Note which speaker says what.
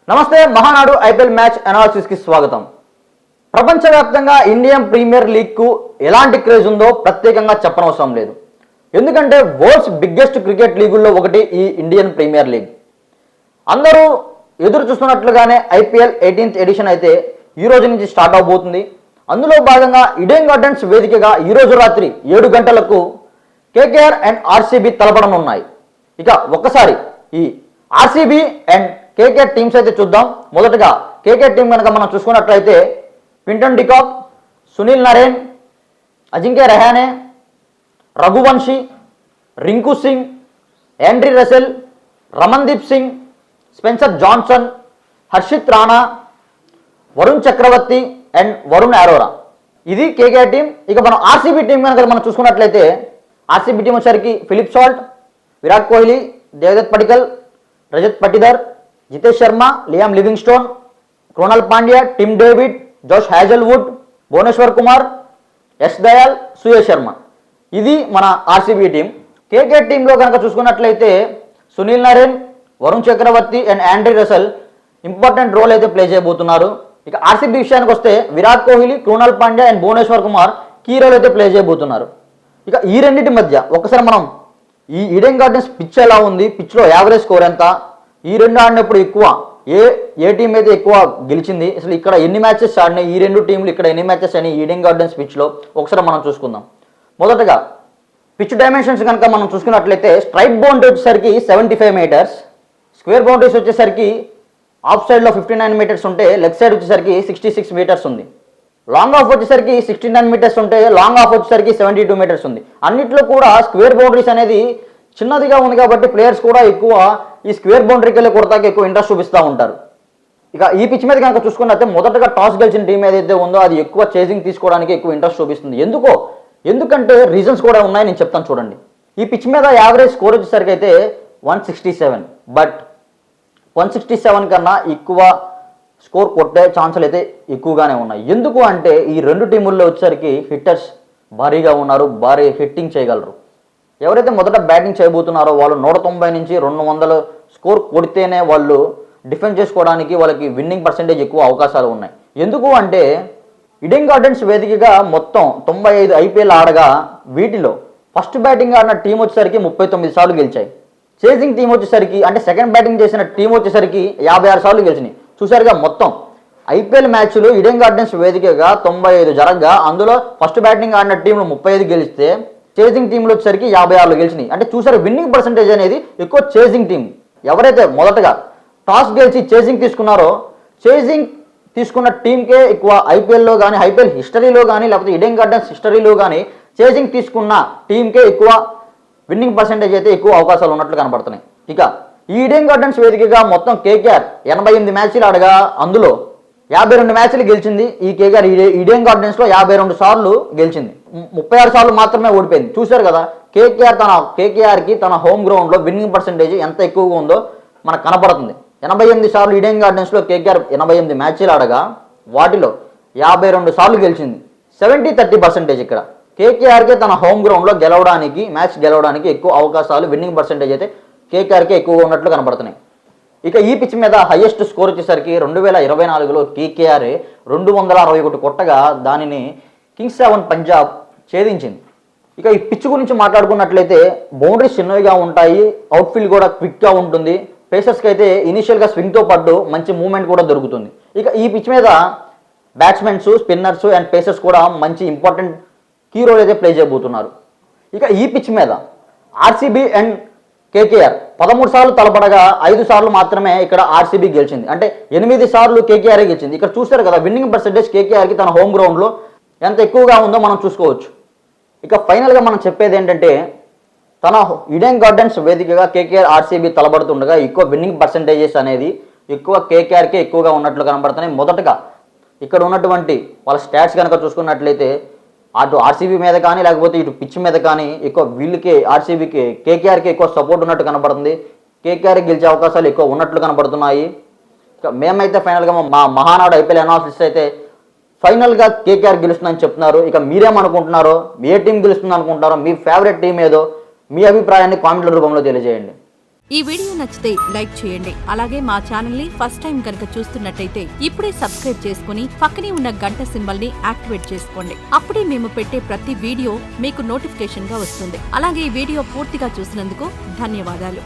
Speaker 1: నమస్తే Mahanadu IPL match analysis కి స్వాగతం. ప్రపంచవ్యాప్తంగా ఇండియన్ ప్రీమియర్ లీగ్ కు ఎలాంటి క్రేజ్ ఉందో ప్రత్యేకంగా చెప్పనవసరం లేదు. ఎందుకంటే వరల్డ్స్ బిగ్గెస్ట్ క్రికెట్ లీగుల్లో ఒకటి ఈ ఇండియన్ ప్రీమియర్ లీగ్. అందరూ ఎదురు చూస్తున్నట్లుగానే ఐపీఎల్ 18th ఎడిషన్ అయితే ఈ రోజు నుంచి స్టార్ట్ అవబోతుంది. అందులో భాగంగా ఈడెన్ గార్డెన్స్ వేదికగా ఈ రోజు రాత్రి 7 గంటలకు కేకేఆర్ అండ్ ఆర్సీబీ తలపడనున్నాయి. ఇక ఒక్కసారి ఈ ఆర్సీబీ అండ్ కేకేఆర్ టీమ్స్ అయితే చూద్దాం. మొదటగా కేకేఆర్ టీం కనుక మనం చూసుకున్నట్లయితే Quinton de Kock, Sunil Narine, Ajinkya Rahane, Raghuvanshi, Rinku Singh, Andre Russell, Ramandeep Singh, Spencer Johnson, Harshit Rana, Varun Chakravarthy and Varun Arora. ఇది కేకేఆర్ టీం. ఇక మనం ఆర్సీబీ టీం కనుక మనం చూసుకున్నట్లయితే ఆర్సీబీ టీం వచ్చేసరికి Philip Salt, Virat Kohli, Devdutt Padikkal, Rajat Patidar, Jitesh Sharma, Liam Livingstone, Krunal Pandya, Tim David, Josh Hazlewood, Bhuvneshwar Kumar, Yash Dayal, Suyash Sharma. ఇది మన ఆర్సీబీ టీం. కేకేఆర్ టీంలో కనుక చూసుకున్నట్లయితే Sunil Narine, Varun Chakravarthy and Andre Russell important role అయితే ప్లే చేయబోతున్నారు. ఇక ఆర్సీబీ విషయానికి వస్తే Virat Kohli, Krunal Pandya and Bhuvneshwar Kumar key role అయితే ప్లే చేయబోతున్నారు. ఇక ఈ రెండింటి మధ్య ఒకసారి మనం ఈ ఈడెన్ గార్డెన్స్ పిచ్ ఎలా ఉంది, పిచ్లో యావరేజ్ స్కోర్ ఎంత, ఈ రెండు ఆడినప్పుడు ఎక్కువ ఏ టీం అయితే ఎక్కువ గెలిచింది, అసలు ఇక్కడ ఎన్ని మ్యాచెస్ ఆడినాయి, ఈ రెండు టీంలు ఇక్కడ ఎన్ని మ్యాచెస్ అయినాయి ఈడెన్ గార్డెన్స్ పిచ్లో ఒకసారి మనం చూసుకుందాం. మొదటగా పిచ్ డైమెన్షన్స్ కనుక మనం చూసుకున్నట్లయితే స్ట్రైట్ బౌండరీ వచ్చేసరికి 75 మీటర్స్, స్క్వేర్ బౌండరీస్ వచ్చేసరికి ఆఫ్ సైడ్లో 59 మీటర్స్ ఉంటే లెగ్ సైడ్ వచ్చేసరికి 66 మీటర్స్ ఉంది. లాంగ్ ఆఫ్ వచ్చేసరికి 69 మీటర్స్ ఉంటే లాంగ్ ఆఫ్ వచ్చేసరికి 72 మీటర్స్ ఉంది. అన్నిట్లో కూడా స్క్వేర్ బౌండరీస్ అనేది చిన్నదిగా ఉంది కాబట్టి ప్లేయర్స్ కూడా ఎక్కువ ఈ స్క్వేర్ బౌండరీకి వెళ్ళి కొడతాకి ఎక్కువ ఇంట్రెస్ట్ చూపిస్తూ ఉంటారు. ఇక ఈ పిచ్ మీద కనుక చూసుకున్నట్లయితే మొదటగా టాస్ గెలిచిన టీం ఏదైతే ఉందో అది ఎక్కువ చేజింగ్ తీసుకోవడానికి ఎక్కువ ఇంట్రెస్ట్ చూపిస్తుంది. ఎందుకంటే రీజన్స్ కూడా ఉన్నాయి, నేను చెప్తాను చూడండి. ఈ పిచ్ మీద యావరేజ్ స్కోర్ వచ్చేసరికి అయితే 167, బట్ 167 కన్నా ఎక్కువ స్కోర్ కొట్టే ఛాన్సులు అయితే ఎక్కువగానే ఉన్నాయి. ఎందుకు అంటే ఈ రెండు టీముల్లో వచ్చేసరికి హిట్టర్స్ భారీగా ఉన్నారు, భారీ హిట్టింగ్ చేయగలరు. ఎవరైతే మొదట బ్యాటింగ్ చేయబోతున్నారో వాళ్ళు 190 నుంచి 200 స్కోర్ కొడితేనే వాళ్ళు డిఫెన్స్ చేసుకోవడానికి వాళ్ళకి విన్నింగ్ పర్సెంటేజ్ ఎక్కువ అవకాశాలు ఉన్నాయి. ఎందుకు అంటే ఈడెన్ గార్డెన్స్ వేదికగా మొత్తం 95 ఐపీఎల్ ఆడగా వీటిలో ఫస్ట్ బ్యాటింగ్ ఆడిన టీం వచ్చేసరికి 39 సార్లు గెలిచాయి. చేసింగ్ టీం వచ్చేసరికి అంటే సెకండ్ బ్యాటింగ్ చేసిన టీం వచ్చేసరికి 56 సార్లు గెలిచినాయి. చూసారుగా మొత్తం ఐపీఎల్ మ్యాచ్లు ఈడెన్ గార్డెన్స్ వేదికగా 95 జరగగా అందులో ఫస్ట్ బ్యాటింగ్ ఆడిన టీంలు 35 గెలిస్తే చేసింగ్ టీంలు వచ్చేసరికి 56 గెలిచినాయి. అంటే చూసారు విన్నింగ్ పర్సెంటేజ్ అనేది ఎక్కువ చేసింగ్ టీం. ఎవరైతే మొదటగా టాస్ గెలిచి చేసింగ్ తీసుకున్నారో చేసింగ్ తీసుకున్న టీంకే ఎక్కువ ఐపీఎల్లో కానీ ఐపీఎల్ హిస్టరీలో కానీ లేకపోతే ఈడెన్ గార్డెన్స్ హిస్టరీలో కానీ చేసింగ్ తీసుకున్న టీంకే ఎక్కువ విన్నింగ్ పర్సెంటేజ్ అయితే ఎక్కువ అవకాశాలు ఉన్నట్లు కనపడుతున్నాయి. ఇక ఈ ఈడెన్ గార్డెన్స్ వేదికగా మొత్తం కేకేఆర్ 88 మ్యాచ్లు ఆడగా అందులో 52 మ్యాచ్లు గెలిచింది. ఈ కేకేఆర్ ఈడెన్ గార్డెన్స్లో 52 సార్లు గెలిచింది, 36 సార్లు మాత్రమే ఓడిపోయింది. చూశారు కదా కేకేఆర్కి తన హోమ్ గ్రౌండ్లో విన్నింగ్ పర్సెంటేజ్ ఎంత ఎక్కువగా ఉందో మనకు కనపడుతుంది. 88 సార్లు ఈడెన్ గార్డెన్స్లో కేకేఆర్ 88 మ్యాచ్లు ఆడగా వాటిలో 52 సార్లు గెలిచింది. 70-30% ఇక్కడ కేకేఆర్కే తన హోమ్ గ్రౌండ్లో మ్యాచ్ గెలవడానికి ఎక్కువ అవకాశాలు విన్నింగ్ పర్సెంటేజ్ అయితే కేకేఆర్కే ఎక్కువగా ఉన్నట్లు కనపడుతున్నాయి. ఇక ఈ పిచ్ మీద హైయెస్ట్ స్కోర్ వచ్చేసరికి 2024లో కేకేఆర్ 261 కొట్టగా దానిని కింగ్స్ 11 పంజాబ్ ఛేదించింది. ఇక ఈ పిచ్ గురించి మాట్లాడుకున్నట్లయితే బౌండరీస్ చిన్నవిగా ఉంటాయి, అవుట్ఫీల్డ్ కూడా క్విక్గా ఉంటుంది, పేసర్స్కి అయితే ఇనిషియల్గా స్వింగ్తో పాటు మంచి మూవ్మెంట్ కూడా దొరుకుతుంది. ఇక ఈ పిచ్ మీద బ్యాట్స్మెన్స్, స్పిన్నర్స్ అండ్ పేసర్స్ కూడా మంచి ఇంపార్టెంట్ కీ రోల్ అయితే ప్లే చేయబోతున్నారు. ఇక ఈ పిచ్ మీద ఆర్సీబీ అండ్ కేకేఆర్ 13 సార్లు తలపడగా 5 సార్లు మాత్రమే ఇక్కడ ఆర్సీబీ గెలిచింది. అంటే 8 సార్లు కేకేఆర్ గెలిచింది. ఇక్కడ చూస్తారు కదా విన్నింగ్ పర్సెంటేజ్ కేకేఆర్కి తన హోమ్ గ్రౌండ్లో ఎంత ఎక్కువగా ఉందో మనం చూసుకోవచ్చు. ఇక ఫైనల్గా మనం చెప్పేది ఏంటంటే తన ఈడెన్ గార్డెన్స్ వేదికగా కేకేఆర్ ఆర్సీబీ తలబడుతుండగా ఎక్కువ విన్నింగ్ పర్సెంటేజెస్ అనేది ఎక్కువ కేకేఆర్కే ఎక్కువగా ఉన్నట్లు కనబడుతున్నాయి. మొదటగా ఇక్కడ ఉన్నటువంటి వాళ్ళ స్టాట్స్ కనుక చూసుకున్నట్లయితే అటు ఆర్సీబీ మీద కానీ లేకపోతే ఇటు పిచ్ మీద కానీ ఎక్కువ వీళ్ళకి ఆర్సీబీకి కేకేఆర్కి ఎక్కువ సపోర్ట్ ఉన్నట్టు కనబడుతుంది. కేకేఆర్ గెలిచే అవకాశాలు ఎక్కువ ఉన్నట్లు కనబడుతున్నాయి. మేమైతే ఫైనల్గా మా మహానాడు ఐపీఎల్ అనాలిసిస్ అయితే ఫైనల్గా కేకేఆర్ గెలుస్తుందని చెప్తున్నారు. ఇక మీరేమనుకుంటున్నారో, ఏ టీం గెలుస్తుంది అనుకుంటారో, మీ ఫేవరెట్ టీం ఏదో మీ అభిప్రాయాన్ని కామెంట్ల రూపంలో తెలియజేయండి.
Speaker 2: ఈ వీడియో నచ్చితే లైక్ చేయండి. అలాగే మా ఛానల్ ని ఫస్ట్ టైం కనుక చూస్తున్నట్టయితే ఇప్పుడే సబ్స్క్రైబ్ చేసుకుని పక్కనే ఉన్న గంట సింబల్ ని యాక్టివేట్ చేసుకోండి. అప్పుడే మేము పెట్టే ప్రతి వీడియో మీకు నోటిఫికేషన్ గా వస్తుంది. అలాగే ఈ వీడియో పూర్తిగా చూసినందుకు ధన్యవాదాలు.